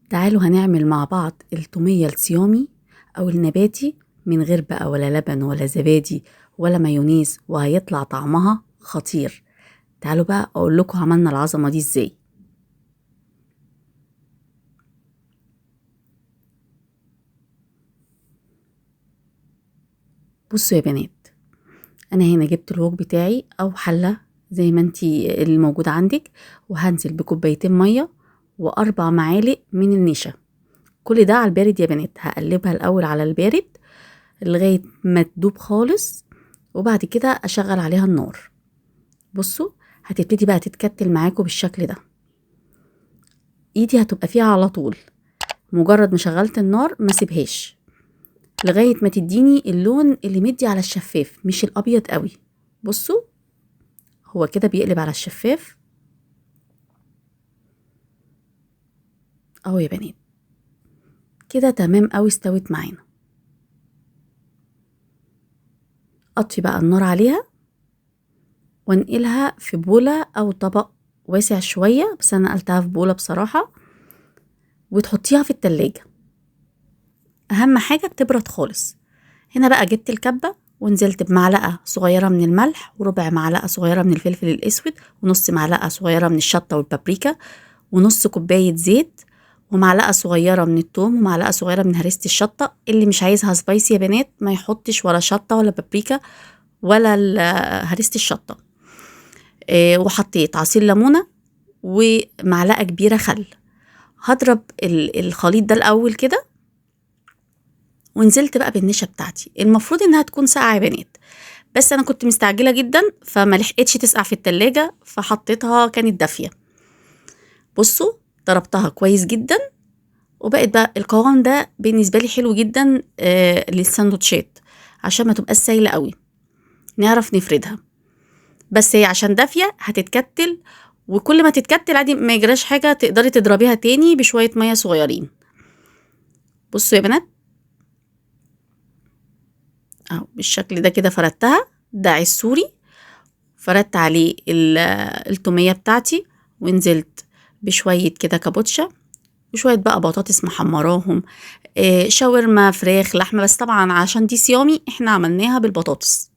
تعالوا هنعمل مع بعض التومية الصيامي أو النباتي من غير بقى ولا لبن ولا زبادي ولا مايونيز، وهيطلع طعمها خطير. تعالوا بقى أقول لكم عملنا العظمة دي إزاي. بصوا يا بنات، أنا هنا جبت الوك بتاعي أو حلة زي ما انتي الموجودة عندك، وهنزل بكوبايتين مية و4 معالق من النشا. كل ده على البارد يا بنات، هقلبها الأول على البارد لغاية ما تدوب خالص، وبعد كده أشغل عليها النار. بصوا هتبتدي بقى تتكتل معاكم بالشكل ده، ايدي هتبقى فيها على طول. مجرد ما شغلت النار ما سيبهاش لغاية ما تديني اللون اللي مدي على الشفاف، مش الأبيض قوي. بصوا هو كده بيقلب على الشفاف اهو يا بنات، كده تمام قوي استوت معانا. اطفي بقى النار عليها وانقلها في بولة او طبق واسع شوية، بس انا نقلتها في بولة بصراحة، وتحطيها في التلاجة. اهم حاجة تبرد خالص. هنا بقى جبت الكبة ونزلت بمعلقة صغيرة من الملح، وربع معلقة صغيرة من الفلفل الاسود، ونص معلقة صغيرة من الشطة والبابريكا، ونص كوباية زيت، ومعلقة صغيرة من التوم، ومعلقة صغيرة من هريسة الشطة. اللي مش عايزها سبايسي يا بنات ما يحطش ولا شطة ولا بابريكا ولا هريسة الشطة. وحطيت عصير ليمونة ومعلقة كبيرة خل. هضرب الخليط ده الأول كده، ونزلت بقى بالنشا بتاعتي. المفروض انها تكون ساقعة يا بنات، بس انا كنت مستعجلة جدا فما لحقتش تسقع في التلاجة، فحطيتها كانت دافية. بصوا ضربتها كويس جدا، وبقت بقى القوام ده بالنسبة لي حلو جدا للساندوتشات، عشان ما تبقاش سايلة قوي، نعرف نفردها. بس هي عشان دافية هتتكتل، وكل ما تتكتل عادي ما يجراش حاجة، تقدري تضربيها تاني بشوية مية صغيرين. بصوا يا بنات اهو بالشكل ده كده فردتها. ده عيش سوري، فردت عليه التومية بتاعتي، ونزلت بشوية كده كابوتشا، وشوية بقى بطاطس محمراهم، شاورما فراخ لحمة، بس طبعا عشان دي صيامي احنا عملناها بالبطاطس.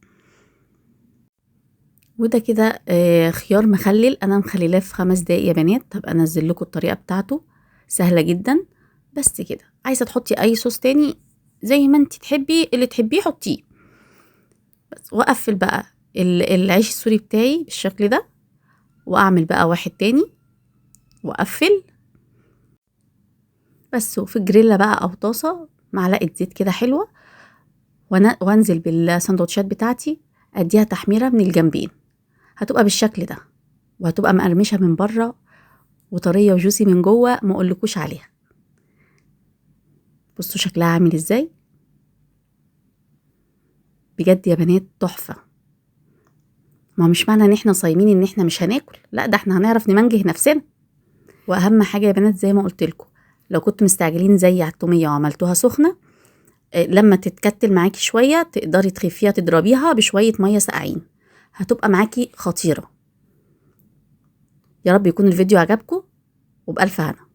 وده كده خيار مخلل، انا مخللاه في 5 دقايق يا بنات. هبقى انزل لكم الطريقة بتاعته، سهلة جدا. بس كده، عايزة تحطي اي صوص تاني زي ما انت تحبي، اللي تحبيه حطيه. بس واقفل بقى العيش السوري بتاعي بالشكل ده، واعمل بقى واحد تاني واقفل. بس وفي الجريلا بقى او طاسه معلقه زيت كده حلوه، وانزل بالسندوتشات بتاعتي، اديها تحميره من الجنبين. هتبقى بالشكل ده، وهتبقى مقرمشه من بره وطريه وجوسي من جوه، ما اقولكوش عليها. بصوا شكلها عامل ازاي، بجد يا بنات تحفه. ما مش معنى ان احنا صايمين ان احنا مش هناكل، لا ده احنا هنعرف نمنجه نفسنا. واهم حاجه يا بنات زي ما قلت لكم، لو كنتوا مستعجلين زي على التوميه وعملتوها سخنه، لما تتكتل معاكي شويه تقدري تخفيها، تضربيها بشويه ميه ساقعين، هتبقى معاكي خطيره. يا رب يكون الفيديو عجبكم، وبألف هنا.